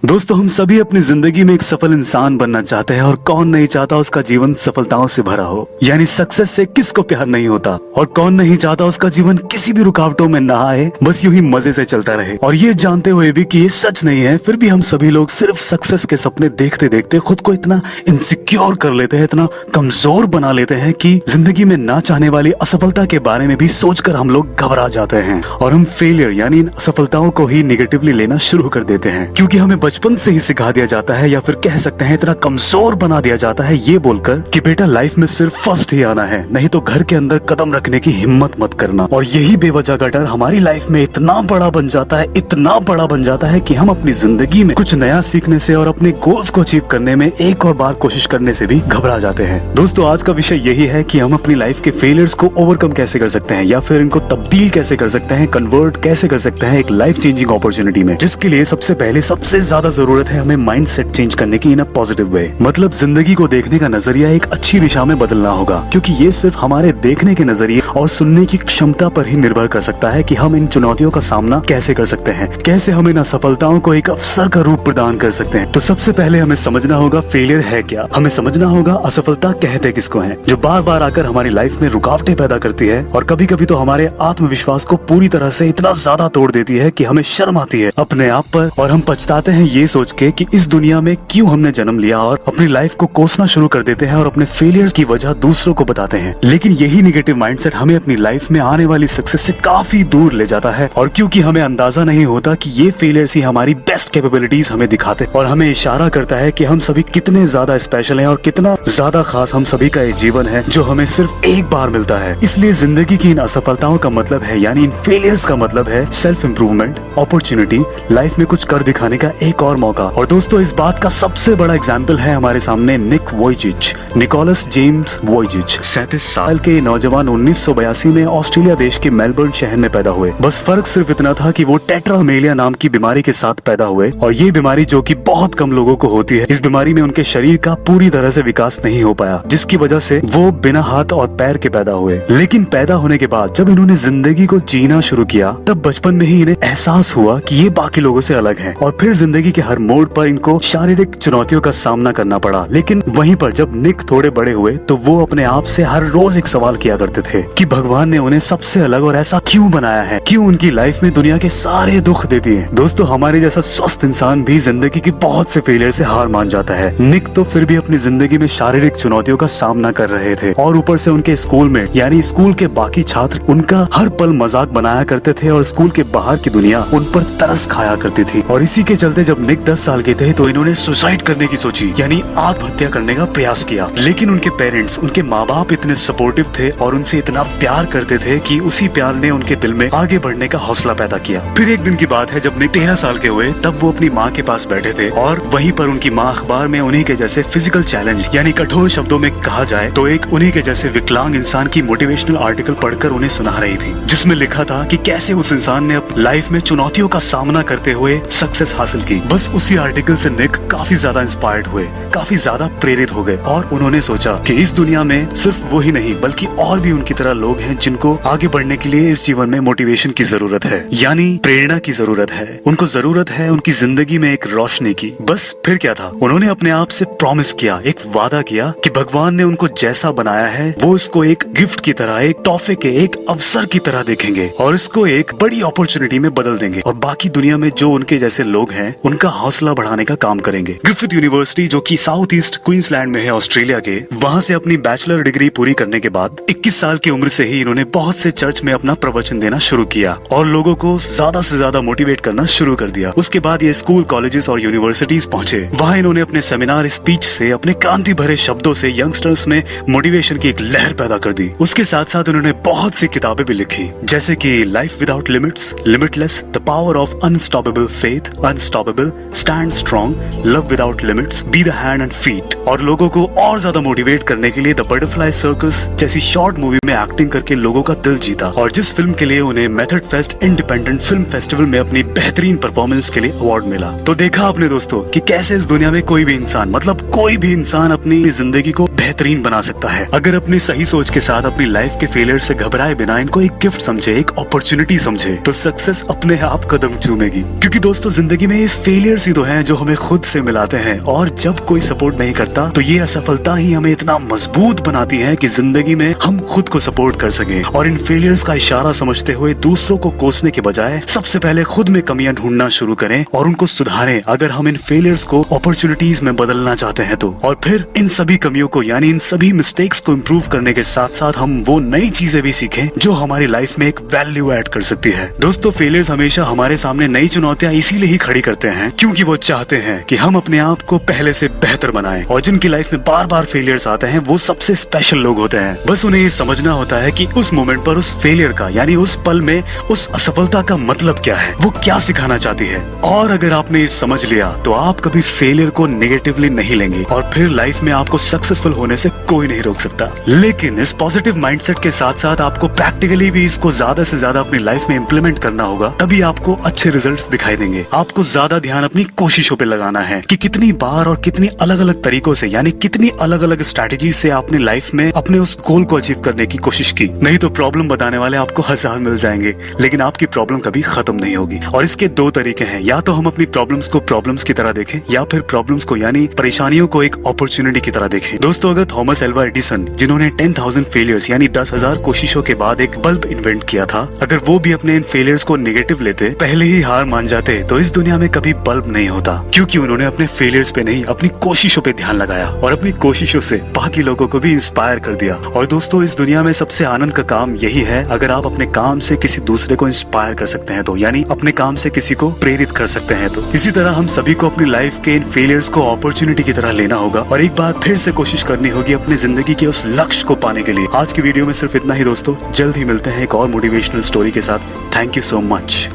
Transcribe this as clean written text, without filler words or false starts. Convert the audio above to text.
दोस्तों, हम सभी अपनी जिंदगी में एक सफल इंसान बनना चाहते हैं और कौन नहीं चाहता उसका जीवन सफलताओं से भरा हो। यानी सक्सेस से किसको प्यार नहीं होता और कौन नहीं चाहता उसका जीवन किसी भी रुकावटों में ना आए, बस यूं ही मजे से चलता रहे। और ये जानते हुए भी कि ये सच नहीं है, फिर भी हम सभी लोग सिर्फ सक्सेस के सपने देखते देखते खुद को इतना इनसिक्योर कर लेते हैं, इतना कमजोर बना लेते हैं कि जिंदगी में ना चाहने वाली असफलता के बारे में भी सोचकर हम लोग घबरा जाते हैं और हम फेलियर यानी इन असफलताओं को ही निगेटिवली लेना शुरू कर देते हैं, क्योंकि हमें बचपन से ही सिखा दिया जाता है या फिर कह सकते हैं इतना कमजोर बना दिया जाता है ये बोलकर कि बेटा लाइफ में सिर्फ फर्स्ट ही आना है, नहीं तो घर के अंदर कदम रखने की हिम्मत मत करना। और यही बेवजह का डर हमारी लाइफ में इतना बड़ा बन जाता है, इतना बड़ा बन जाता है कि हम अपनी जिंदगी में कुछ नया सीखने से और अपने गोल्स को अचीव करने में एक और बार कोशिश करने से भी घबरा जाते हैं। दोस्तों, आज का विषय यही है कि हम अपनी लाइफ के फेलियर्स को ओवरकम कैसे कर सकते हैं या फिर इनको तब्दील कैसे कर सकते हैं, कन्वर्ट कैसे कर सकते हैं एक लाइफ चेंजिंग अपॉर्चुनिटी में, जिसके लिए सबसे पहले सबसे ज्यादा जरूरत है हमें माइंड सेट चेंज करने की इन अ पॉजिटिव वे। मतलब जिंदगी को देखने का नजरिया एक अच्छी दिशा में बदलना होगा, क्योंकि ये सिर्फ हमारे देखने के नजरिए और सुनने की क्षमता पर ही निर्भर कर सकता है कि हम इन चुनौतियों का सामना कैसे कर सकते हैं, कैसे हम इन असफलताओं को एक अवसर का रूप प्रदान कर सकते हैं। तो सबसे पहले हमें समझना होगा फेलियर है क्या, हमें समझना होगा असफलता कहते किसको है, जो बार बार आकर हमारी लाइफ में रुकावटें पैदा करती है और कभी कभी तो हमारे आत्मविश्वास को पूरी तरह से इतना ज्यादा तोड़ देती है कि हमें शर्म आती है अपने आप पर और हम पछताते हैं ये सोच के कि इस दुनिया में क्यों हमने जन्म लिया, और अपनी लाइफ को कोसना शुरू कर देते हैं और अपने फेलियर्स की वजह दूसरों को बताते हैं। लेकिन यही नेगेटिव माइंडसेट हमें अपनी लाइफ में आने वाली सक्सेस से काफी दूर ले जाता है, और क्योंकि हमें अंदाजा नहीं होता कि ये फेलियर्स ही हमारी बेस्ट कैपेबिलिटीज हमें दिखाते और हमें इशारा करता है कि हम सभी कितने ज्यादा स्पेशल हैं और कितना ज्यादा खास हम सभी का एक जीवन है जो हमें सिर्फ एक बार मिलता है। इसलिए जिंदगी की इन असफलताओं का मतलब है, यानी इन फेलियर्स का मतलब है सेल्फ इम्प्रूवमेंट, अपॉर्चुनिटी, लाइफ में कुछ कर दिखाने का एक और मौका। और दोस्तों, इस बात का सबसे बड़ा एग्जाम्पल है हमारे सामने निक वोयजिच, निकोलस जेम्स वोयजिच। 37 साल के नौजवान 1982 में ऑस्ट्रेलिया देश के मेलबर्न शहर में पैदा हुए। बस फर्क सिर्फ इतना था कि वो टेट्रामेलिया नाम की बीमारी के साथ पैदा हुए, और ये बीमारी जो कि बहुत कम लोगों को होती है, इस बीमारी में उनके शरीर का पूरी तरह से विकास नहीं हो पाया, जिसकी वजह से वो बिना हाथ और पैर के पैदा हुए। लेकिन पैदा होने के बाद जब इन्होंने जिंदगी को जीना शुरू किया, तब बचपन में ही इन्हें एहसास हुआ कि ये बाकी लोगों से अलग है, और फिर जिंदगी के हर मोड़ पर इनको शारीरिक चुनौतियों का सामना करना पड़ा। लेकिन वहीं पर जब निक थोड़े बड़े हुए तो वो अपने आप से हर रोज एक सवाल किया करते थे कि भगवान ने उन्हें सबसे अलग और ऐसा क्यों बनाया है, क्यों उनकी लाइफ में दुनिया के सारे दुख दे दिए। दोस्तों, हमारे जैसा स्वस्थ इंसान भी जिंदगी की बहुत से फेलियर से हार मान जाता है। निक तो फिर भी अपनी जिंदगी में शारीरिक चुनौतियों का सामना कर रहे थे, और ऊपर से उनके स्कूल में यानी स्कूल के बाकी छात्र उनका हर पल मजाक बनाया करते थे और स्कूल के बाहर की दुनिया उन पर तरस खाया करती थी। और इसी के चलते जब निक 10 साल के थे तो इन्होंने सुसाइड करने की सोची, यानी आत्महत्या करने का प्रयास किया। लेकिन उनके पेरेंट्स, उनके माँ बाप इतने सपोर्टिव थे और उनसे इतना प्यार करते थे कि उसी प्यार ने उनके दिल में आगे बढ़ने का हौसला पैदा किया। फिर एक दिन की बात है जब निक 13 साल के हुए, तब वो अपनी माँ के पास बैठे थे और वहीं पर उनकी माँ अखबार में उन्हीं के जैसे फिजिकल चैलेंज यानी कठोर शब्दों में कहा जाए तो एक उन्हीं के जैसे विकलांग इंसान की मोटिवेशनल आर्टिकल पढ़कर उन्हें सुना रही थी, जिसमें लिखा था कि कैसे उस इंसान ने अपनी लाइफ में चुनौतियों का सामना करते हुए सक्सेस हासिल की। बस उसी आर्टिकल से निक काफी ज्यादा इंस्पायर्ड हुए, काफी ज्यादा प्रेरित हो गए, और उन्होंने सोचा कि इस दुनिया में सिर्फ वो ही नहीं बल्कि और भी उनकी तरह लोग हैं जिनको आगे बढ़ने के लिए इस जीवन में मोटिवेशन की जरूरत है, यानी प्रेरणा की जरूरत है। उनको जरूरत है उनकी जिंदगी में एक रोशनी की। बस फिर क्या था, उन्होंने अपने आप से प्रॉमिस किया, एक वादा किया कि भगवान ने उनको जैसा बनाया है वो इसको एक गिफ्ट की तरह, एक तोहफे के, एक अवसर की तरह देखेंगे और इसको एक बड़ी अपॉर्चुनिटी में बदल देंगे, और बाकी दुनिया में जो उनके जैसे लोग हैं उनका हौसला बढ़ाने का काम करेंगे। ग्रिफिथ यूनिवर्सिटी जो कि साउथ ईस्ट क्वींसलैंड में है ऑस्ट्रेलिया के, वहाँ से अपनी बैचलर डिग्री पूरी करने के बाद 21 साल की उम्र से ही इन्होंने बहुत से चर्च में अपना प्रवचन देना शुरू किया और लोगों को ज्यादा से ज्यादा मोटिवेट करना शुरू कर दिया। उसके बाद ये स्कूल, कॉलेजेस और यूनिवर्सिटीज पहुंचे। वहाँ इन्होंने अपने सेमिनार, स्पीच से, अपने क्रांति भरे शब्दों से यंगस्टर्स में मोटिवेशन की एक लहर पैदा कर दी। उसके साथ साथ उन्होंने बहुत सी किताबें भी लिखी, जैसे कि life without limits, limitless, the power of unstoppable faith, unstoppable, stand strong, love without limits, be the hand and feet, और लोगों को और ज्यादा मोटिवेट करने के लिए द बटरफ्लाई सर्कस जैसी शॉर्ट मूवी में एक्टिंग करके लोगों का दिल जीता, और जिस फिल्म के लिए उन्हें method fest independent film festival में अपनी बेहतरीन परफॉर्मेंस के लिए अवार्ड मिला। तो देखा आपने दोस्तों कि कैसे इस दुनिया में कोई भी इंसान, मतलब कोई भी इंसान अपनी जिंदगी को बेहतरीन बना सकता है अगर अपनी सही सोच के साथ अपनी लाइफ के फेलियर से घबराए बिना इनको एक गिफ्ट समझे, एक अपॉर्चुनिटी समझे, तो सक्सेस अपने आप कदम चूमेगी। क्योंकि दोस्तों जिंदगी में फेलियर्स ही तो हैं जो हमें खुद से मिलाते हैं, और जब कोई सपोर्ट नहीं करता तो ये असफलता ही हमें इतना मजबूत बनाती है कि जिंदगी में हम खुद को सपोर्ट कर सके। और इन फेलियर्स का इशारा समझते हुए दूसरों को कोसने के बजाय सबसे पहले खुद में कमियां ढूंढना शुरू करें और उनको सुधारें, अगर हम इन फेलियर्स को अपॉर्चुनिटीज में बदलना चाहते हैं तो। और फिर इन सभी कमियों को यानी इन सभी मिस्टेक्स को इम्प्रूव करने के साथ साथ हम वो नई चीजें भी सीखें जो हमारी लाइफ में एक वैल्यू ऐड कर सकती है। दोस्तों, फेलियर्स हमेशा हमारे सामने नई चुनौतियां इसीलिए ही खड़ी करते हैं क्योंकि वो चाहते हैं कि हम अपने आप को पहले से बेहतर बनाएं। और जिनकी लाइफ में बार बार फेलियर्स आते हैं वो सबसे स्पेशल लोग होते हैं। बस उन्हें ये समझना होता है कि उस मोमेंट पर उस फेलियर का यानी उस पल में उस असफलता का मतलब क्या है, वो क्या सिखाना चाहती है। और अगर आपने ये समझ लिया तो आप कभी फेलियर को नेगेटिवली नहीं लेंगे और फिर लाइफ में आपको सक्सेसफुल होने से कोई नहीं रोक सकता। लेकिन इस पॉजिटिव माइंडसेट के साथ साथ आपको प्रैक्टिकली भी इसको ज्यादा से ज्यादा अपनी लाइफ में इम्प्लीमेंट करना होगा, तभी आपको अच्छे रिजल्ट्स दिखाई देंगे। आपको ज्यादा ध्यान अपनी कोशिशों पे लगाना है कि कितनी बार और कितनी अलग अलग तरीकों से यानी कितनी अलग अलग स्ट्रैटेजी से आपने लाइफ में अपने उस गोल को अचीव करने की कोशिश की। नहीं तो प्रॉब्लम बताने वाले आपको 1000 मिल जाएंगे लेकिन आपकी प्रॉब्लम कभी खत्म नहीं होगी। और इसके दो तरीके हैं, या तो हम अपनी प्रॉब्लम्स को प्रॉब्लम्स की तरह देखें या फिर प्रॉब्लम्स को यानी परेशानियों को एक अपॉर्चुनिटी की तरह देखें। दोस्तों, अगर थॉमस एल्वा एडिसन जिन्होंने 10,000 फेलियर्स यानी 10,000 कोशिशों के बाद एक बल्ब इन्वेंट किया था, अगर वो भी अपने इन फेलियर्स को नेगेटिव लेते, पहले ही हार मान जाते, तो इस दुनिया में कभी बल्ब नहीं होता। क्योंकि उन्होंने अपने फेलियर्स पे नहीं अपनी कोशिशों पे ध्यान लगाया और अपनी कोशिशों से बाकी लोगों को भी इंस्पायर कर दिया। और दोस्तों, इस दुनिया में सबसे आनंद का काम यही है अगर आप अपने काम से किसी दूसरे को इंस्पायर कर सकते हैं तो, यानी अपने काम से किसी को प्रेरित कर सकते हैं तो। इसी तरह हम सभी को अपनी लाइफ के इन फेलियर्स को अपॉर्चुनिटी की तरह लेना होगा और एक बार फिर से कोशिश करनी होगी अपनी जिंदगी के उस लक्ष्य को पाने के लिए। आज की वीडियो में सिर्फ इतना ही दोस्तों, जल्द ही मिलते हैं एक और मोटिवेशनल स्टोरी के साथ। Thank you so much.